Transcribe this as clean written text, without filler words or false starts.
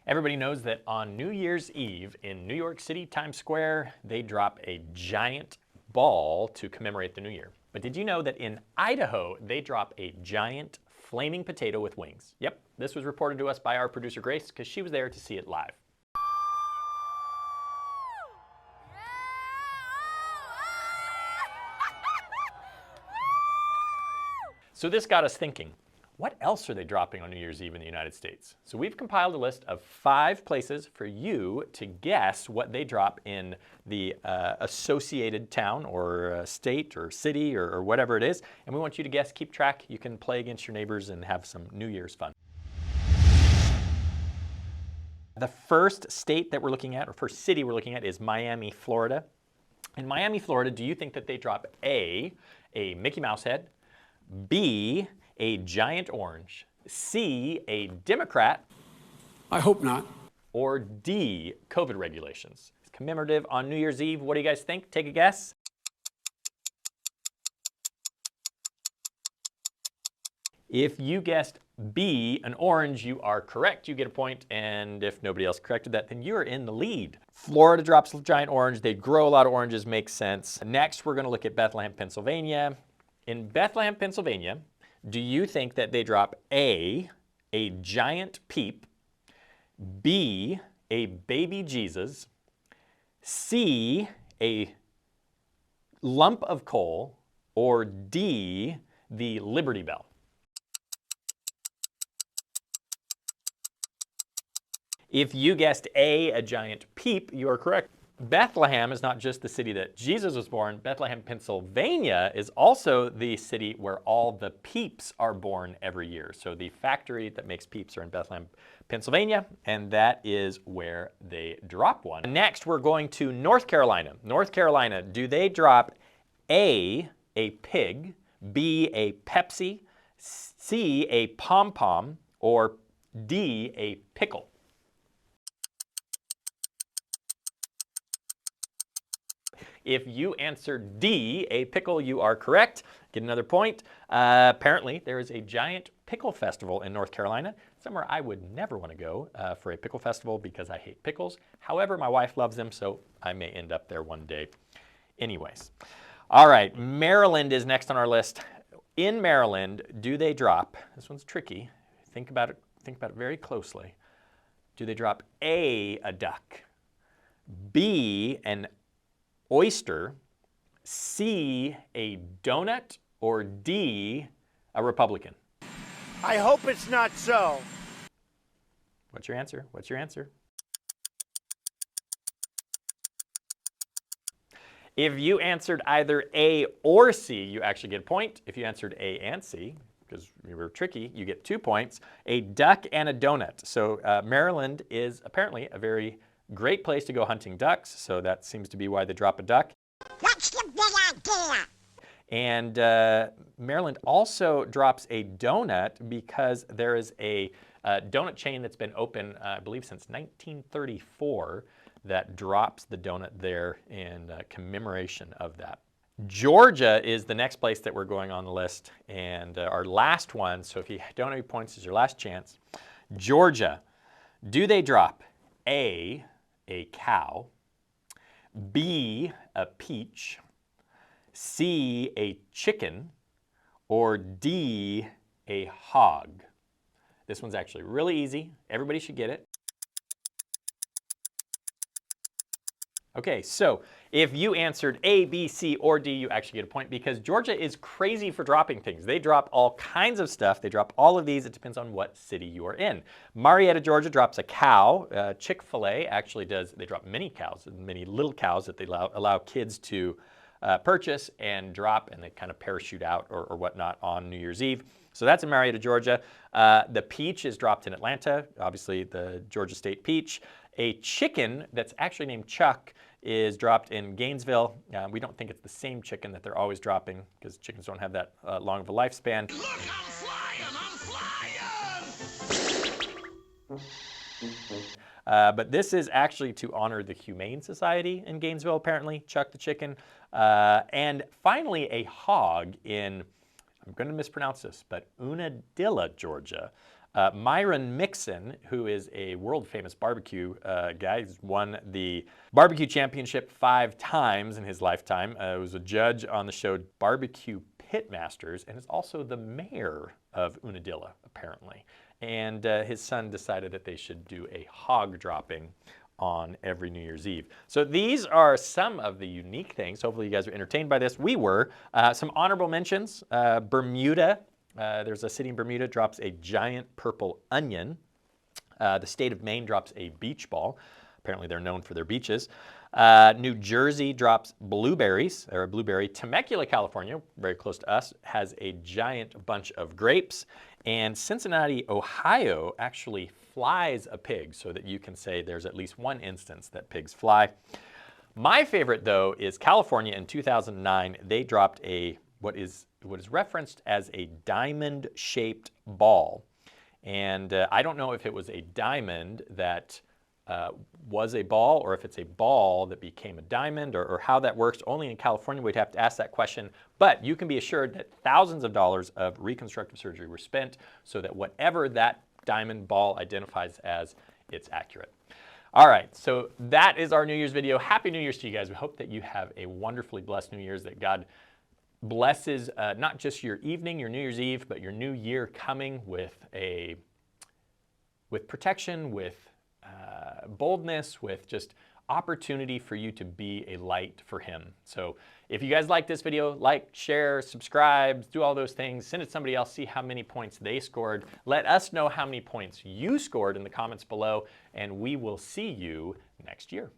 Everybody knows that on New Year's Eve in New York City, Times Square, they drop a giant ball to commemorate the new year. But did you know that in Idaho, they drop a giant flaming potato with wings? Yep, this was reported to us by our producer Grace because she was there to see it live. So this got us thinking, what else are they dropping on New Year's Eve in the United States? So we've compiled a list of 5 places for you to guess what they drop in the associated town or state or city or whatever it is. And we want you to guess, keep track. You can play against your neighbors and have some New Year's fun. The first state that we're looking at, or first city we're looking at, is Miami, Florida. In Miami, Florida, do you think that they drop A, a Mickey Mouse head, B, a giant orange, C, a Democrat? I hope not. Or D, COVID regulations? It's commemorative on New Year's Eve. What do you guys think? Take a guess. If you guessed B, an orange, you are correct. You get a point. And if nobody else corrected that, then you are in the lead. Florida drops a giant orange. They grow a lot of oranges. Makes sense. Next, we're going to look at Bethlehem, Pennsylvania. In Bethlehem, Pennsylvania, do you think that they drop A, a giant peep, B, a baby Jesus, C, a lump of coal, or D, the Liberty Bell? If you guessed A, giant peep, you are correct. Bethlehem is not just the city that Jesus was born. Bethlehem, Pennsylvania is also the city where all the Peeps are born every year. So the factory that makes Peeps are in Bethlehem, Pennsylvania, and that is where they drop one. Next, we're going to North Carolina. North Carolina, do they drop A, pig, B, a Pepsi, C, a pom-pom, or D, a pickle? If you answered D, a pickle, you are correct. Get another point. Apparently, there is a giant pickle festival in North Carolina, somewhere I would never want to go for a pickle festival because I hate pickles. However, my wife loves them, so I may end up there one day. Anyways. All right, Maryland is next on our list. In Maryland, do they drop, this one's tricky, think about it very closely. Do they drop A, duck, B, an oyster, C, a donut, or D, a Republican? I hope it's not so. What's your answer? What's your answer? If you answered either A or C, you actually get a point. If you answered A and C, because we were tricky, you get 2 points. A duck and a donut. So Maryland is apparently a very great place to go hunting ducks, so that seems to be why they drop a duck. What's the big idea? And Maryland also drops a donut because there is a donut chain that's been open, I believe, since 1934 that drops the donut there in commemoration of that. Georgia is the next place that we're going on the list, and our last one, so if you don't have any points, this is your last chance. Georgia, do they drop A, a cow, B, a peach, C, a chicken, or D, a hog? This one's actually really easy. Everybody should get it. Okay, so if you answered A, B, C, or D, you actually get a point because Georgia is crazy for dropping things. They drop all kinds of stuff. They drop all of these. It depends on what city you are in. Marietta, Georgia drops a cow. Chick-fil-A actually does, they drop many cows, many little cows that they allow kids to purchase and drop, and they kind of parachute out or whatnot on New Year's Eve. So that's in Marietta, Georgia. The peach is dropped in Atlanta, obviously the Georgia State peach. A chicken that's actually named Chuck is dropped in Gainesville. We don't think it's the same chicken that they're always dropping because chickens don't have that long of a lifespan. Look, I'm flying! But this is actually to honor the Humane Society in Gainesville, apparently, Chuck the chicken. And finally, a hog in, I'm going to mispronounce this, but Unadilla, Georgia. Myron Mixon, who is a world-famous barbecue guy, he's won the barbecue championship 5 times in his lifetime. Was a judge on the show Barbecue Pitmasters, and is also the mayor of Unadilla, apparently. And his son decided that they should do a hog dropping on every New Year's Eve. So these are some of the unique things. Hopefully you guys are entertained by this. We were. Some honorable mentions. Bermuda. There's a city in Bermuda drops a giant purple onion. The state of Maine drops a beach ball. Apparently they're known for their beaches. New Jersey drops blueberries, or a blueberry. Temecula, California, very close to us, has a giant bunch of grapes. And Cincinnati, Ohio actually flies a pig, so that you can say there's at least one instance that pigs fly. My favorite, though, is California in 2009. They dropped what is referenced as a diamond-shaped ball. And I don't know if it was a diamond that was a ball, or if it's a ball that became a diamond, or how that works. Only in California we'd have to ask that question. But you can be assured that thousands of dollars of reconstructive surgery were spent so that whatever that diamond ball identifies as, it's accurate. All right, so that is our New Year's video. Happy New Year's to you guys. We hope that you have a wonderfully blessed New Year's, that God blesses not just your evening, your New Year's Eve, but your new year coming with protection, with boldness, with just opportunity for you to be a light for Him. So if you guys like this video, like, share, subscribe, do all those things, send it to somebody else, see how many points they scored. Let us know how many points you scored in the comments below, and we will see you next year.